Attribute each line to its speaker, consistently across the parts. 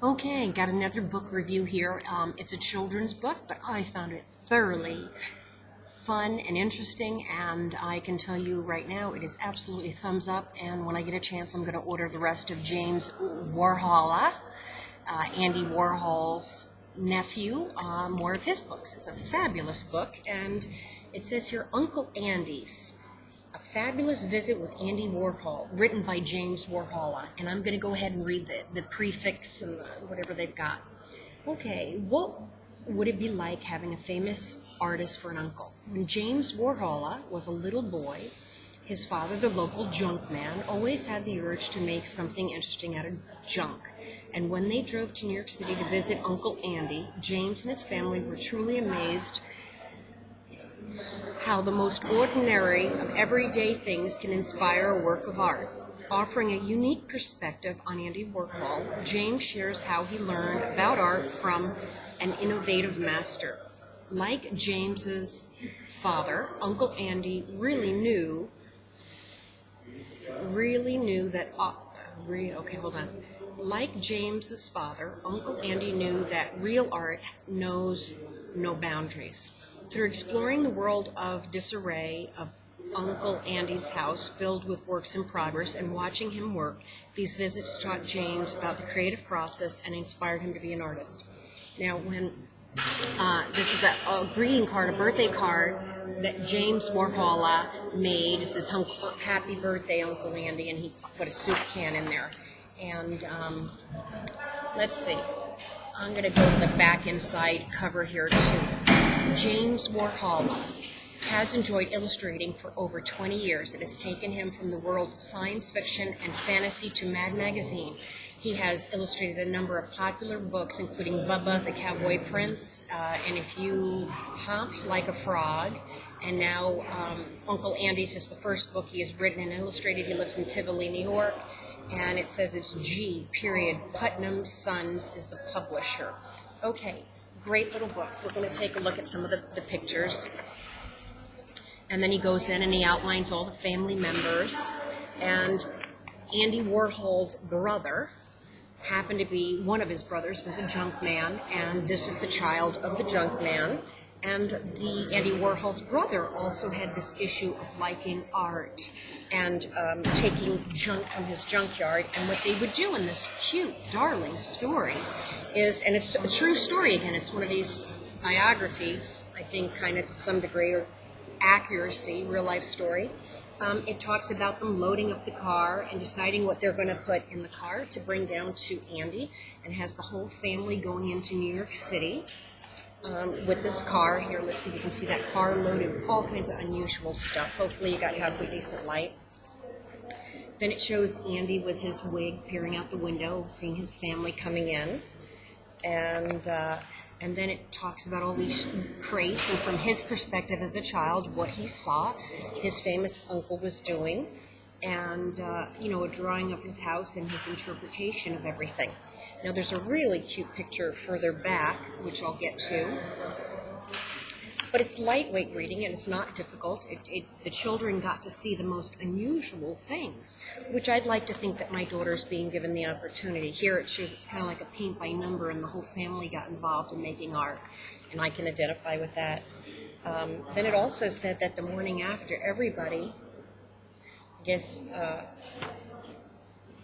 Speaker 1: Okay, got another book review here. It's a children's book, but I found it thoroughly fun and interesting, and I can tell you right now it is absolutely thumbs up, and when I get a chance I'm going to order the rest of James WARHOLA, Andy Warhol's nephew, more of his books. It's a fabulous book, and it says here, Uncle Andy's. A Fabulous Visit with Andy Warhol, written by James WARHOLA. And I'm going to go ahead and read the prefix and whatever they've got. Okay, what would it be like having a famous artist for an uncle? When James WARHOLA was a little boy, his father, the local junk man, always had the urge to make something interesting out of junk. And when they drove to New York City to visit Uncle Andy, James and his family were truly amazed how the most ordinary of everyday things can inspire a work of art. Offering a unique perspective on Andy Warhol, James shares how he learned about art from an innovative master. Like James's father, Uncle Andy really knew that Like James's father, Uncle Andy knew that real art knows no boundaries. Through exploring the world of disarray of Uncle Andy's house filled with works in progress and watching him work, these visits taught James about the creative process and inspired him to be an artist. Now, when this is a greeting card, a birthday card that James WARHOLA made. It says, "Happy birthday, Uncle Andy," and he put a soup can in there. And let's see. I'm going to go to the back inside cover here, too. James WARHOLA has enjoyed illustrating for over 20 years. It has taken him from the worlds of science fiction and fantasy to Mad Magazine. He has illustrated a number of popular books, including Bubba the Cowboy Prince, and If You Hopped Like a Frog. And now Uncle Andy's is the first book he has written and illustrated. He lives in Tivoli, New York. And it says it's G. Putnam Sons is the publisher. Okay. Great little book. We're going to take a look at some of the pictures. And then he goes in and he outlines all the family members. And Andy Warhol's brother happened to be, one of his brothers was a junk man, and this is the child of the junk man. And Andy Warhol's brother also had this issue of liking art and taking junk from his junkyard. And what they would do in this cute, darling story is, and it's a true story again, it's one of these biographies, I think kind of to some degree, or accuracy, real life story. It talks about them loading up the car and deciding what they're going to put in the car to bring down to Andy, and has the whole family going into New York City with this car. Here, let's see if you can see that car loaded with all kinds of unusual stuff. Hopefully you got halfway decent light. Then it shows Andy with his wig peering out the window, seeing his family coming in. And then it talks about all these crates, and from his perspective as a child, what he saw his famous uncle was doing, and a drawing of his house and his interpretation of everything. Now there's a really cute picture further back, which I'll get to. But it's lightweight reading, and it's not difficult. The children got to see the most unusual things, which I'd like to think that my daughter's being given the opportunity. Here it shows it's kind of like a paint by number, and the whole family got involved in making art, and I can identify with that. Then it also said that the morning after, everybody, I guess,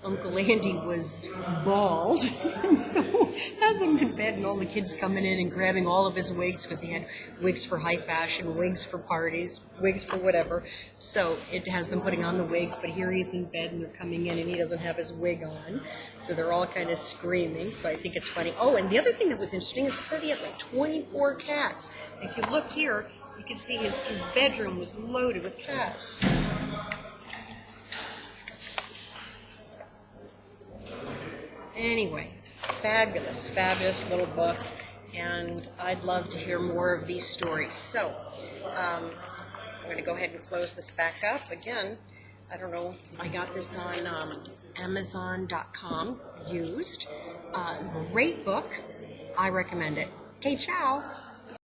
Speaker 1: Uncle Andy was bald, and so has him in bed, and all the kids coming in and grabbing all of his wigs, because he had wigs for high fashion, wigs for parties, wigs for whatever. So it has them putting on the wigs, but here he's in bed and they're coming in and he doesn't have his wig on. So they're all kind of screaming, so I think it's funny. Oh, and the other thing that was interesting is it said he had like 24 cats. If you look here, you can see his bedroom was loaded with cats. Anyway, fabulous, fabulous little book, and I'd love to hear more of these stories. So, I'm going to go ahead and close this back up. Again, I don't know, I got this on Amazon.com used. Great book. I recommend it. Okay, ciao.